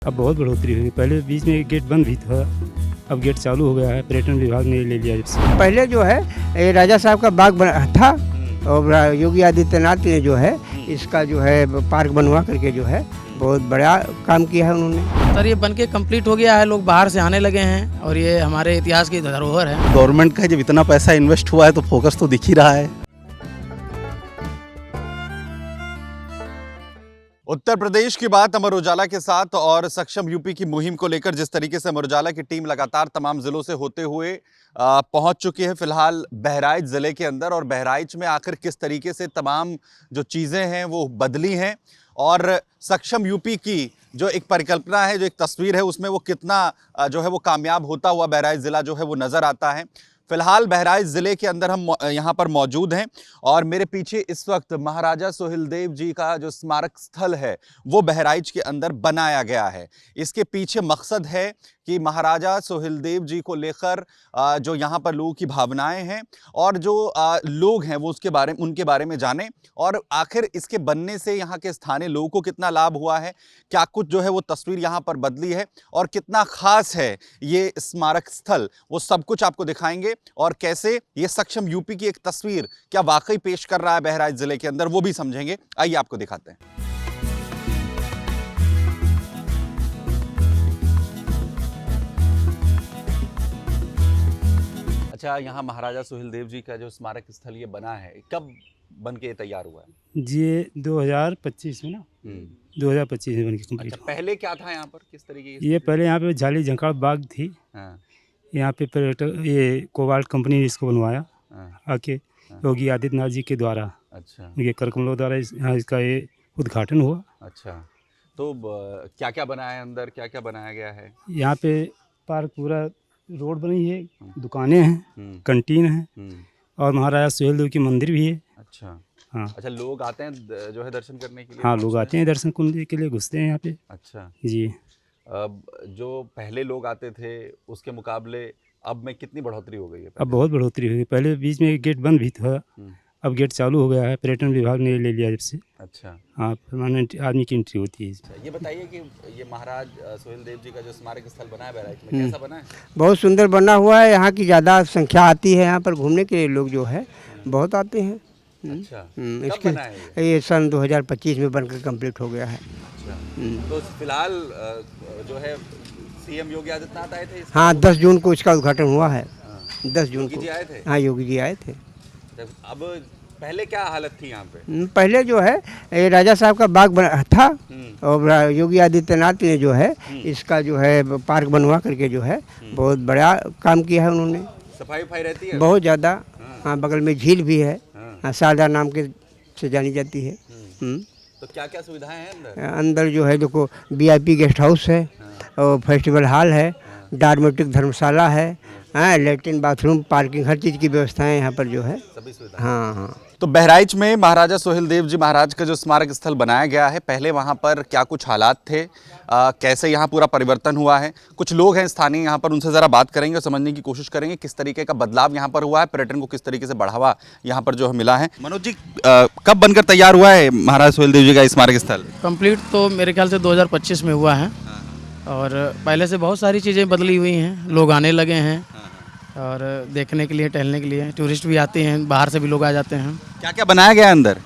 अब बहुत बढ़ोतरी हुई। पहले बीच में गेट बंद भी था, अब गेट चालू हो गया है। पर्यटन विभाग ने ले लिया जब से। पहले जो है ये राजा साहब का बाग बना था और योगी आदित्यनाथ ने जो है इसका जो है पार्क बनवा करके जो है बहुत बड़ा काम किया है उन्होंने। सर ये बनके कंप्लीट हो गया है, लोग बाहर से आने लगे हैं और ये हमारे इतिहास की धरोहर है। गवर्नमेंट का जब इतना पैसा इन्वेस्ट हुआ है तो फोकस तो दिख ही रहा है। उत्तर प्रदेश की बात अमर उजाला के साथ और सक्षम यूपी की मुहिम को लेकर जिस तरीके से अमर उजाला की टीम लगातार तमाम जिलों से होते हुए पहुंच चुकी है फिलहाल बहराइच जिले के अंदर, और बहराइच में आखिर किस तरीके से तमाम जो चीज़ें हैं वो बदली हैं और सक्षम यूपी की जो एक परिकल्पना है, जो एक तस्वीर है, उसमें वो कितना जो है वो कामयाब होता हुआ बहराइच ज़िला जो है वो नज़र आता है। फिलहाल बहराइच ज़िले के अंदर हम यहाँ पर मौजूद हैं और मेरे पीछे इस वक्त महाराजा सोहेलदेव जी का जो स्मारक स्थल है वो बहराइच के अंदर बनाया गया है। इसके पीछे मकसद है कि महाराजा सोहेलदेव जी को लेकर जो यहाँ पर लोगों की भावनाएं हैं और जो लोग हैं वो उनके बारे में जानें, और आखिर इसके बनने से यहाँ के स्थानीय लोगों को कितना लाभ हुआ है, क्या कुछ जो है वो तस्वीर यहाँ पर बदली है और कितना खास है ये स्मारक स्थल, वो सब कुछ आपको दिखाएंगे। और कैसे ये सक्षम यूपी की एक तस्वीर क्या वाकई पेश कर रहा है बहराइच जिले के अंदर, वो भी समझेंगे। आइए आपको दिखाते हैं। अच्छा, यहाँ महाराजा सोहेलदेव जी का जो स्मारक स्थल ये बना है, कब बन के तैयार हुआ है? ये 2025 में ना 2025 में बन के कंप्लीट अच्छा, पहले क्या था यहाँ पर, किस तरीके ये पहले यहाँ पे झाली झंकार बाग थी। हाँ, यहाँ पे पर्यटक ये कोबाल्ट कंपनी ने इसको बनवाया हाँ, आके योगी आदित्यनाथ जी के द्वारा, अच्छा ये कार्यक्रमों द्वारा यहाँ इसका ये उद्घाटन हुआ। अच्छा। तो क्या क्या बनाया है अंदर, क्या क्या बनाया गया है? यहाँ पे पार्क पूरा रोड बनी है, दुकानें हैं, कंटीन है और महाराजा सोहेलदेव की मंदिर भी है। अच्छा हाँ अच्छा, लोग आते हैं जो है दर्शन करने के लिए? हाँ, लोग आते हैं दर्शन करने के लिए, घुसते हैं यहाँ पे। अच्छा, जी, अब जो पहले लोग आते थे उसके मुकाबले अब में कितनी बढ़ोतरी हो गई है? अब बहुत बढ़ोतरी हुई। पहले बीच में गेट बंद भी था, अब गेट चालू हो गया है। पर्यटन विभाग ने ले लिया जब से। अच्छा हाँ, परमानेंट आदमी की एंट्री होती है। अच्छा, ये बताइए कि ये महाराज सोहेलदेव जी का जो स्मारक स्थल बना है बहराइच में, कैसा बना है? बहुत सुंदर बना हुआ है। यहाँ की ज़्यादा संख्या आती है, यहाँ पर घूमने के लिए लोग जो है बहुत आते हैं। अच्छा, कब बना है ये सन 2025 में बनकर कंप्लीट हो गया है। अच्छा, तो फिलहाल जो है सीएम योगी आदित्यनाथ आए थे हाँ, 10 जून को इसका उद्घाटन हुआ है। 10 जून योगी को जी आए थे? हाँ, योगी जी आए थे। अब पहले क्या हालत थी यहाँ पे? पहले जो है ये राजा साहब का बाग बना था और योगी आदित्यनाथ ने जो है इसका जो है पार्क बनवा करके जो है बहुत बड़ा काम किया है उन्होंने। सफाई वफाई रहती है बहुत ज़्यादा। हाँ, बगल में झील भी है, शारदा नाम के से जानी जाती है। तो क्या क्या सुविधाएं हैं अंदर? अंदर जो है देखो VIP गेस्ट हाउस है और फेस्टिवल हॉल है, डॉर्मेट्रिक धर्मशाला है, हाँ, लेट्रिन बाथरूम पार्किंग हर चीज़ की व्यवस्थाएं यहाँ पर जो है सभी सुविधाएं। हाँ हाँ। तो बहराइच में महाराजा सोहेलदेव जी महाराज का जो स्मारक स्थल बनाया गया है, पहले वहाँ पर क्या कुछ हालात थे, कैसे यहाँ पूरा परिवर्तन हुआ है, कुछ लोग हैं स्थानीय यहाँ पर, उनसे ज़रा बात करेंगे और समझने की कोशिश करेंगे किस तरीके का बदलाव यहाँ पर हुआ है, पर्यटन को किस तरीके से बढ़ावा यहाँ पर जो है मिला है। मनोज जी, कब बनकर तैयार हुआ है महाराजा सोहेलदेव जी का स्मारक स्थल? कंप्लीट तो मेरे ख्याल से 2025 में हुआ है और पहले से बहुत सारी चीज़ें बदली हुई हैं, लोग आने लगे हैं और देखने के लिए, टहलने के लिए टूरिस्ट भी आते हैं, बाहर से भी लोग आ जाते हैं। क्या क्या बनाया गया है अंदर?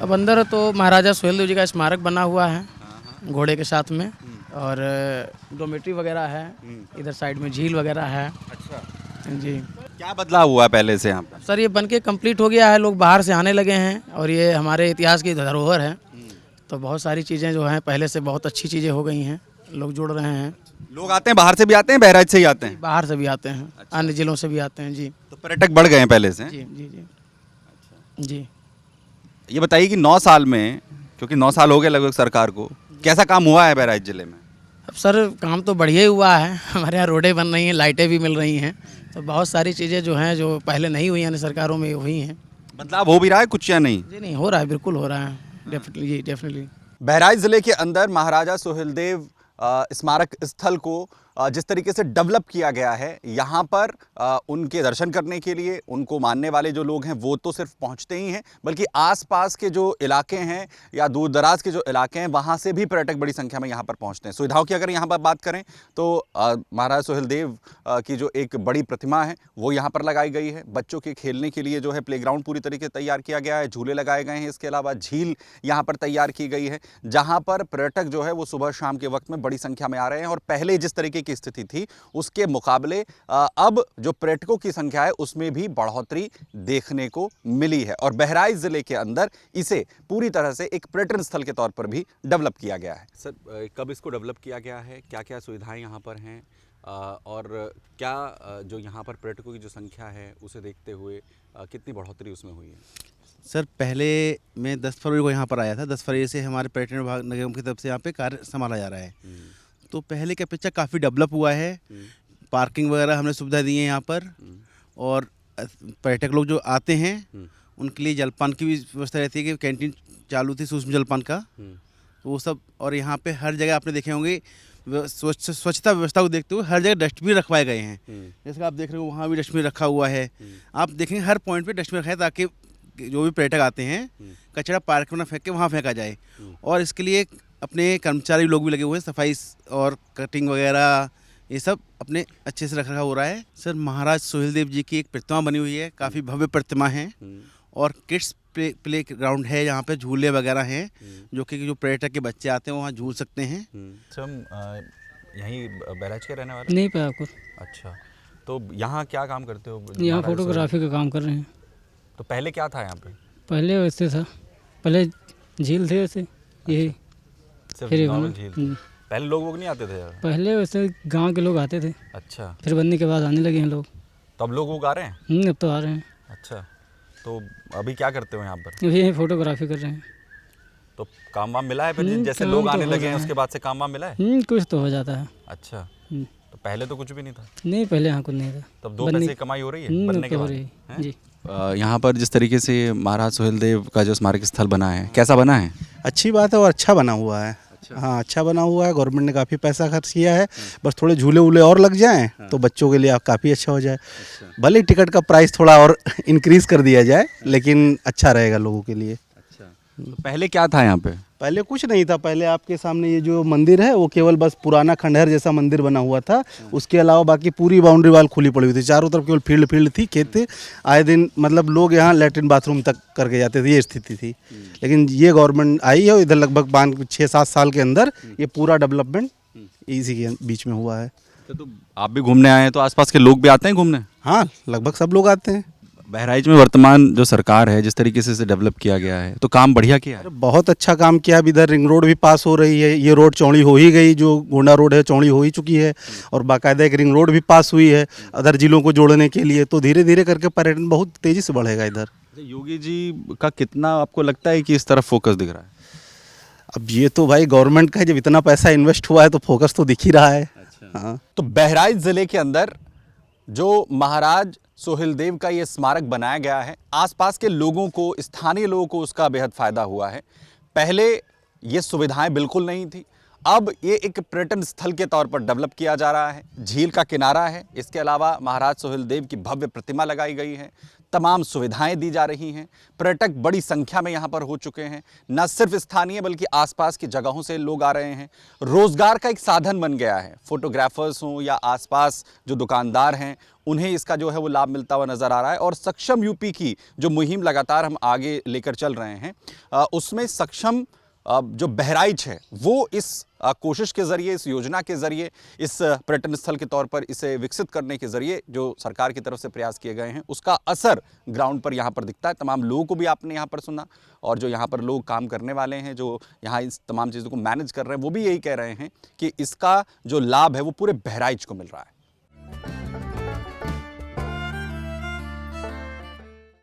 अब अंदर तो महाराजा सोहेलदेव जी का स्मारक बना हुआ है घोड़े के साथ में, और डोमेट्री वगैरह है, इधर साइड में झील वगैरह है। अच्छा जी, क्या बदलाव हुआ है पहले से यहाँ पर? सर ये बनके कंप्लीट हो गया है, लोग बाहर से आने लगे हैं और ये हमारे इतिहास की धरोहर है। तो बहुत सारी चीज़ें जो हैं पहले से बहुत अच्छी चीज़ें हो गई हैं, लोग जुड़ रहे हैं। लोग आते हैं, बाहर से भी आते हैं, बहराइच से ही आते हैं? बाहर से भी आते हैं, अन्य जिलों से भी आते हैं। जी, तो पर्यटक बढ़ गए हैं पहले से? जी जी जी। अच्छा जी, ये बताइए कि 9 साल में, क्योंकि 9 साल हो गए लगभग सरकार को, कैसा काम हुआ है बहराइच जिले में? अब सर काम तो बढ़िया ही हुआ है। हमारे यहाँ रोडें बन रही हैं, लाइटें भी मिल रही हैं, तो बहुत सारी चीज़ें जो हैं जो पहले नहीं हुई हैं सरकारों में हुई हैं। बदलाव हो भी रहा है कुछ या नहीं? जी नहीं, हो रहा है, बिल्कुल हो रहा है, डेफिनेटली। बहराइच जिले के अंदर महाराजा सोहेलदेव स्मारक स्थल को जिस तरीके से डेवलप किया गया है यहाँ पर उनके दर्शन करने के लिए उनको मानने वाले जो लोग हैं वो तो सिर्फ पहुँचते ही हैं, बल्कि आसपास के जो इलाके हैं या दूर दराज के जो इलाके हैं वहाँ से भी पर्यटक बड़ी संख्या में यहाँ पर पहुँचते हैं। सुविधाओं की अगर यहाँ पर बात करें तो महाराज सोहेलदेव की जो एक बड़ी प्रतिमा है वो यहाँ पर लगाई गई है। बच्चों के खेलने के लिए जो है प्लेग्राउंड पूरी तरीके से तैयार किया गया है, झूले लगाए गए हैं। इसके अलावा झील यहाँ पर तैयार की गई है जहाँ पर पर्यटक जो है वो सुबह शाम के वक्त में बड़ी संख्या में आ रहे हैं। और पहले जिस तरीके की स्थिति थी उसके मुकाबले अब जो पर्यटकों की संख्या है उसमें भी बढ़ोतरी देखने को मिली है और बहराइच जिले के अंदर इसे पूरी तरह से एक पर्यटन स्थल के तौर पर भी डेवलप किया गया है। सर, कब इसको डेवलप किया गया है, क्या क्या सुविधाएं यहाँ पर हैं और क्या जो यहाँ पर पर्यटकों की जो संख्या है उसे देखते हुए कितनी बढ़ोतरी उसमें हुई है? सर, पहले मैं 10 फरवरी को यहाँ पर आया था। 10 फरवरी से हमारे पर्यटन विभाग निगम की तरफ से यहाँ पे कार्य संभाला जा रहा है। तो पहले की अपेक्षा काफ़ी डेवलप हुआ है। पार्किंग वगैरह हमने सुविधा दी है यहाँ पर और पर्यटक लोग जो आते हैं उनके लिए जलपान की भी व्यवस्था रहती है कि कैंटीन चालू थी सूक्ष्म जलपान का, तो वो सब। और यहाँ पे हर जगह आपने देखे होंगे स्वच्छता व्यवस्था को देखते हुए हर जगह डस्टबिन रखवाए गए हैं। जैसे आप देख रहे हो वहाँ भी डस्टबिन रखा हुआ है। आप देखेंगे हर पॉइंट पे डस्टबिन रखा है ताकि जो भी पर्यटक आते हैं कचरा पार्क में ना फेंक के वहाँ फेंका जाए। और इसके लिए अपने कर्मचारी लोग भी लगे हुए हैं, सफाई और कटिंग वगैरह ये सब अपने अच्छे से रखा हो रहा है। सर, महाराज सोहेलदेव जी की एक प्रतिमा बनी हुई है, काफ़ी भव्य प्रतिमा है। और किड्स प्ले ग्राउंड है, यहाँ पे झूले वगैरह हैं जो कि जो पर्यटक के बच्चे आते हैं वहाँ झूल सकते हैं। यहीं बहराइच के रहने वाले? नहीं पे आपको। अच्छा, तो यहाँ क्या काम करते हो? यहाँ फोटोग्राफी का काम कर रहे हैं। तो पहले क्या था यहाँ पे? पहले वैसे था, पहले झील थे वैसे, यही सिर्फ फिर नॉर्मल झील थी। पहले लोग नहीं आते थे यार? पहले वैसे गांव के लोग आते थे। अच्छा, फिर बनने के बाद आने लगे हैं लोग। तो अब लोग आ रहे हैं? अब तो आ रहे हैं। अच्छा, तो अभी क्या करते हो यहाँ पर? अभी यही फोटोग्राफी कर रहे हैं। तो काम वाम मिला है फिर? जैसे लोग आने लगे हैं उसके बाद से काम वाम मिला है? कुछ तो हो जाता है। अच्छा, तो पहले तो कुछ भी नहीं था? नहीं, पहले यहाँ कुछ नहीं था। तब दो पैसे कमाई हो रही है बनने के हो बाद? रही है जी। यहाँ पर जिस तरीके से महाराज सोहेलदेव का जो स्मारक स्थल बना है, कैसा बना है? अच्छी बात है और अच्छा बना हुआ है। हाँ, अच्छा बना हुआ है। गवर्नमेंट ने काफ़ी पैसा खर्च किया है। बस थोड़े झूले वूले और लग जाएं तो बच्चों के लिए काफ़ी अच्छा हो जाए। भले टिकट का प्राइस थोड़ा और इंक्रीज़ कर दिया जाए लेकिन अच्छा रहेगा लोगों के लिए। तो पहले क्या था यहाँ पे? पहले कुछ नहीं था। पहले आपके सामने ये जो मंदिर है वो केवल बस पुराना खंडहर जैसा मंदिर बना हुआ था। उसके अलावा बाकी पूरी बाउंड्री वाल खुली पड़ी हुई थी। चारों तरफ केवल फील्ड थी, खेत थे। आए दिन मतलब लोग यहाँ लैट्रिन बाथरूम तक करके जाते थे, ये स्थिति थी। लेकिन ये गवर्नमेंट आई है इधर लगभग 6-7 साल के अंदर ये पूरा डेवलपमेंट इसी के बीच में हुआ है। तो आप भी घूमने आए हैं तो आसपास के लोग भी आते हैं घूमने? हाँ, लगभग सब लोग आते हैं। बहराइच में वर्तमान जो सरकार है जिस तरीके से इसे डेवलप किया गया है तो काम बढ़िया किया है? बहुत अच्छा काम किया। अब इधर रिंग रोड भी पास हो रही है। ये रोड चौड़ी हो ही गई, जो गोंडा रोड है चौड़ी हो ही चुकी है और बाकायदा एक रिंग रोड भी पास हुई है अदर जिलों को जोड़ने के लिए। तो धीरे धीरे करके पर्यटन बहुत तेज़ी से बढ़ेगा इधर। योगी जी का कितना आपको लगता है कि इस तरफ फोकस दिख रहा है? अब ये तो भाई गवर्नमेंट का जब इतना पैसा इन्वेस्ट हुआ है तो फोकस तो दिख ही रहा है। हाँ, तो बहराइच जिले के अंदर जो महाराज सोहेलदेव का ये स्मारक बनाया गया है, आसपास के लोगों को, स्थानीय लोगों को उसका बेहद फायदा हुआ है। पहले ये सुविधाएं बिल्कुल नहीं थी, अब ये एक पर्यटन स्थल के तौर पर डेवलप किया जा रहा है। झील का किनारा है, इसके अलावा महाराज सोहेलदेव की भव्य प्रतिमा लगाई गई है, तमाम सुविधाएं दी जा रही हैं। पर्यटक बड़ी संख्या में यहाँ पर हो चुके हैं, न सिर्फ स्थानीय बल्कि आसपास की जगहों से लोग आ रहे हैं। रोजगार का एक साधन बन गया है। फोटोग्राफर्स हों या आसपास जो दुकानदार हैं उन्हें इसका जो है वो लाभ मिलता हुआ नज़र आ रहा है। और सक्षम यूपी की जो मुहिम लगातार हम आगे लेकर चल रहे हैं उसमें सक्षम जो बहराइच है वो इस कोशिश के ज़रिए, इस योजना के ज़रिए, इस पर्यटन स्थल के तौर पर इसे विकसित करने के ज़रिए जो सरकार की तरफ से प्रयास किए गए हैं उसका असर ग्राउंड पर यहाँ पर दिखता है। तमाम लोगों को भी आपने यहाँ पर सुना और जो यहाँ पर लोग काम करने वाले हैं, जो यहाँ इस तमाम चीज़ों को मैनेज कर रहे हैं, वो भी यही कह रहे हैं कि इसका जो लाभ है वो पूरे बहराइच को मिल रहा है।